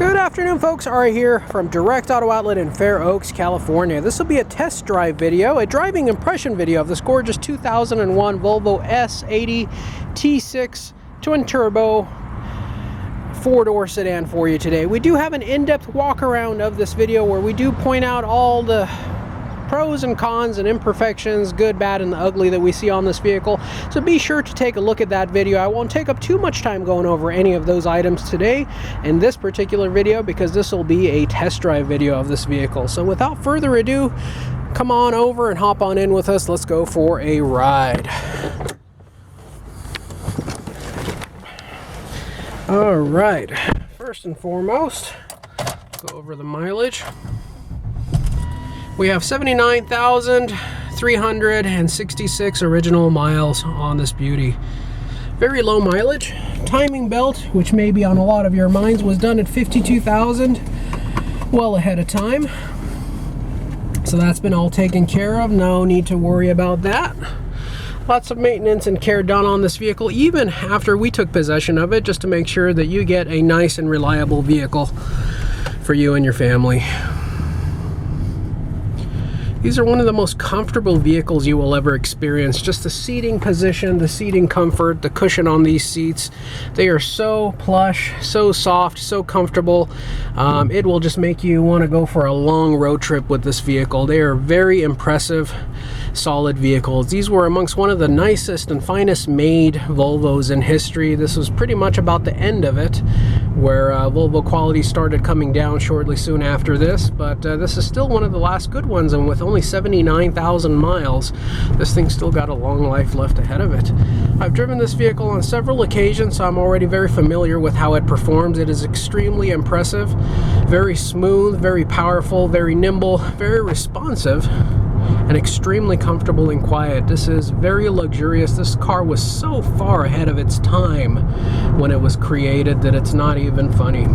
Good afternoon, folks. Ari here from Direct Auto Outlet in Fair Oaks, California. This will be a test drive video, a driving impression video of this gorgeous 2001 Volvo S80 T6 twin turbo four-door sedan for you today. We do have an in-depth walk around of this video where we do point out all the pros and cons and imperfections, good, bad, and the ugly that we see on this vehicle. So be sure to take a look at that video. I won't take up too much time going over any of those items today in this particular video because this will be a test drive video of this vehicle. So without further ado, come on over and hop on in with us. Let's go for a ride. All right, first and foremost, go over the mileage. We have 79,366 original miles on this beauty. Very low mileage. Timing belt, which may be on a lot of your minds, was done at 52,000, well ahead of time. So that's been all taken care of. No need to worry about that. Lots of maintenance and care done on this vehicle, even after we took possession of it, just to make sure that you get a nice and reliable vehicle for you and your family. These are one of the most comfortable vehicles you will ever experience. Just the seating position, the seating comfort, the cushion on these seats. They are so plush, so soft, so comfortable. It will just make you want to go for a long road trip with this vehicle. They are very impressive, solid vehicles. These were amongst one of the nicest and finest made Volvos in history. This was pretty much about the end of it, where Volvo quality started coming down shortly soon after this, but this is still one of the last good ones, and with only 79,000 miles, this thing's still got a long life left ahead of it. I've driven this vehicle on several occasions, so I'm already very familiar with how it performs. It is extremely impressive, very smooth, very powerful, very nimble, very responsive, and extremely comfortable and quiet. This is very luxurious. This car was so far ahead of its time when it was created that it's not even funny.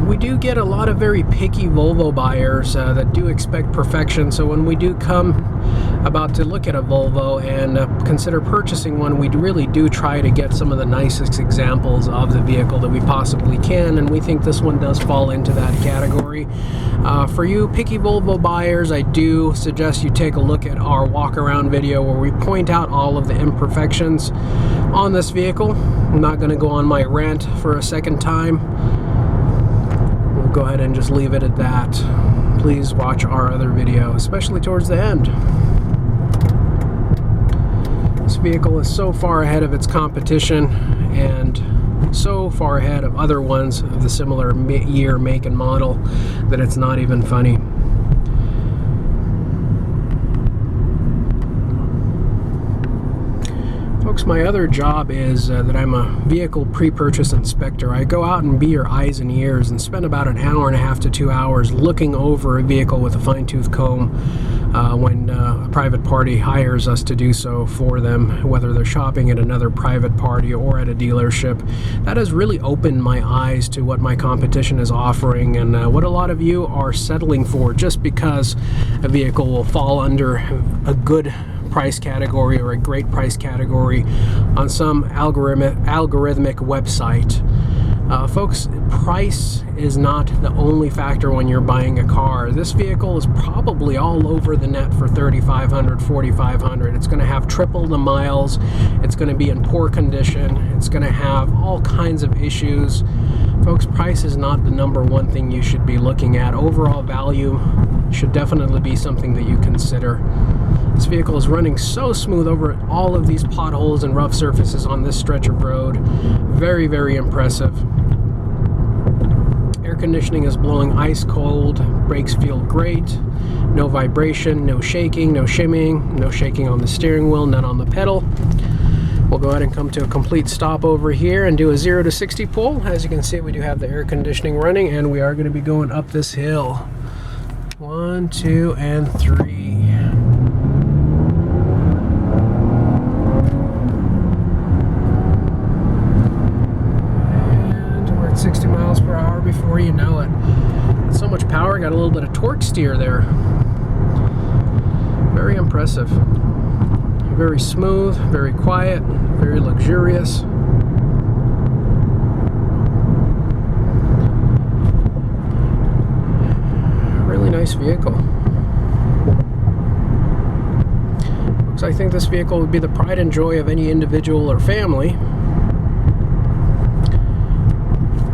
We do get a lot of very picky Volvo buyers that do expect perfection, so when we do come about to look at a Volvo and consider purchasing one, we really do try to get some of the nicest examples of the vehicle that we possibly can, and we think this one does fall into that category. For you picky Volvo buyers, I do suggest you take a look at our walk around video where we point out all of the imperfections on this vehicle. I'm not going to go on my rant for a second time. We'll go ahead and just leave it at that. Please watch our other video, especially towards the end. This vehicle is so far ahead of its competition and so far ahead of other ones of the similar year, make, and model that it's not even funny. Folks, my other job is that I'm a vehicle pre-purchase inspector. I go out and be your eyes and ears and spend about an hour and a half to 2 hours looking over a vehicle with a fine-tooth comb when a private party hires us to do so for them, whether they're shopping at another private party or at a dealership. That has really opened my eyes to what my competition is offering and what a lot of you are settling for just because a vehicle will fall under a good price category or a great price category on some algorithmic website. Folks, price is not the only factor when you're buying a car. This vehicle is probably all over the net for $3,500, $4,500. It's going to have triple the miles. It's going to be in poor condition. It's going to have all kinds of issues. Folks, price is not the number one thing you should be looking at. Overall value should definitely be something that you consider. This vehicle is running so smooth over all of these potholes and rough surfaces on this stretch of road. Very, very impressive. Air conditioning is blowing ice cold. Brakes feel great. No vibration, no shaking, no shimmying, no shaking on the steering wheel, none on the pedal. We'll go ahead and come to a complete stop over here and do a 0 to 60 pull. As you can see, we do have the air conditioning running, and we are going to be going up this hill. 1, 2, and 3. And we're at 60 miles per hour before you know it. So much power, got a little bit of torque steer there. Very impressive. Very smooth, very quiet, very luxurious. Really nice vehicle. Folks, I think this vehicle would be the pride and joy of any individual or family.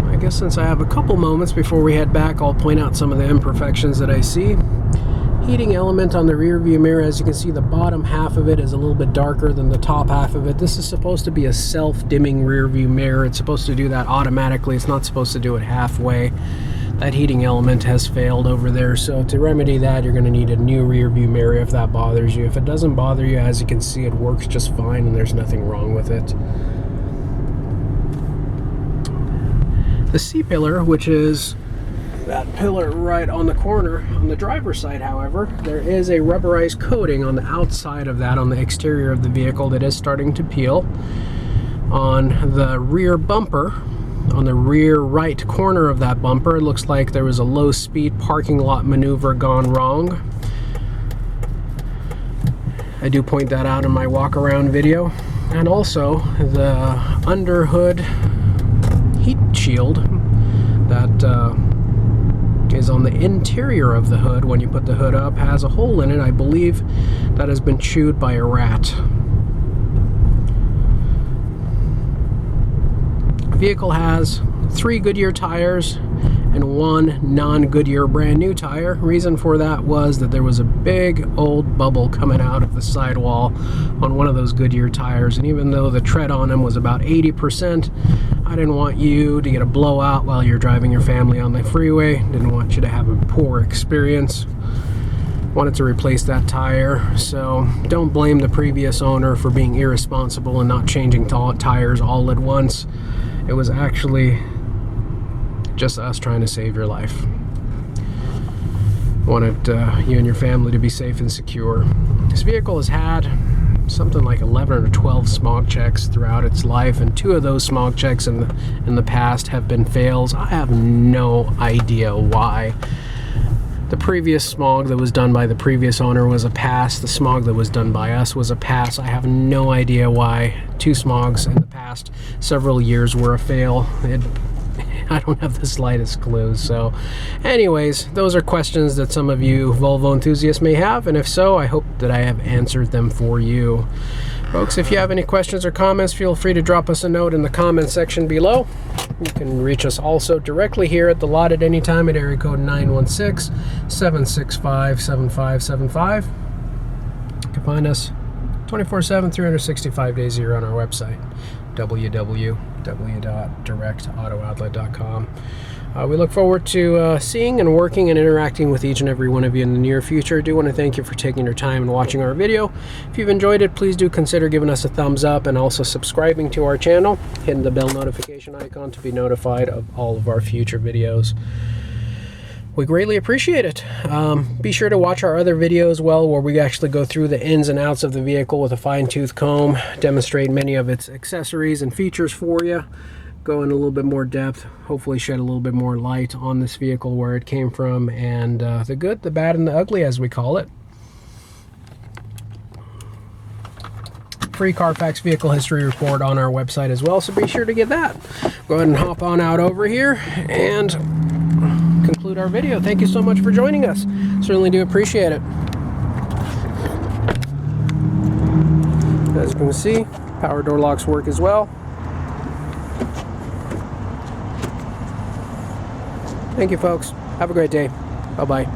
I guess since I have a couple moments before we head back, I'll point out some of the imperfections that I see. Heating element on the rear view mirror, as you can see, the bottom half of it is a little bit darker than the top half of it. This is supposed to be a self-dimming rear view mirror. It's supposed to do that automatically. It's not supposed to do it halfway. That heating element has failed over there, so to remedy that, you're going to need a new rear view mirror if that bothers you. If it doesn't bother you, as you can see, it works just fine and there's nothing wrong with it. The C-pillar, which is that pillar right on the corner on the driver's side, however, there is a rubberized coating on the outside of that, on the exterior of the vehicle, that is starting to peel. On the rear bumper, on the rear right corner of that bumper, it looks like there was a low speed parking lot maneuver gone wrong. I do point that out in my walk around video. And also the under hood heat shield that is on the interior of the hood when you put the hood up has a hole in it. I believe that has been chewed by a rat. The vehicle has 3 Goodyear tires and 1 non-Goodyear brand new tire. Reason for that was that there was a big old bubble coming out of the sidewall on one of those Goodyear tires, and even though the tread on them was about 80%, I didn't want you to get a blowout while you're driving your family on the freeway. Didn't want you to have a poor experience. Wanted to replace that tire, so don't blame the previous owner for being irresponsible and not changing tires all at once. It was actually just us trying to save your life. Wanted you and your family to be safe and secure. This vehicle has had something like 11 or 12 smog checks throughout its life, and 2 of those smog checks in the past have been fails. I have no idea why. The previous smog that was done by the previous owner was a pass. The smog that was done by us was a pass. I have no idea why 2 smogs in the past several years were a fail. I don't have the slightest clue. So anyways, those are questions that some of you Volvo enthusiasts may have, and if so, I hope that I have answered them for you. Folks, if you have any questions or comments, feel free to drop us a note in the comment section below. You can reach us also directly here at the lot at any time at area code 916-765-7575. You can find us 24/7, 365 days a year on our website, www.directauto-outlet.com. We look forward to seeing and working and interacting with each and every one of you in the near future. I do want to thank you for taking your time and watching our video. If you've enjoyed it, please do consider giving us a thumbs up and also subscribing to our channel, hitting the bell notification icon to be notified of all of our future videos. We greatly appreciate it. Be sure to watch our other videos where we actually go through the ins and outs of the vehicle with a fine-tooth comb, demonstrate many of its accessories and features for you, go in a little bit more depth, hopefully shed a little bit more light on this vehicle, where it came from, and the good, the bad, and the ugly, as we call it. Free Carfax vehicle history report on our website as well, so be sure to get that. Go ahead and hop on out over here and conclude our video. Thank you so much for joining us. Certainly do appreciate it. As you can see, power door locks work as well. Thank you, folks. Have a great day. Bye-bye.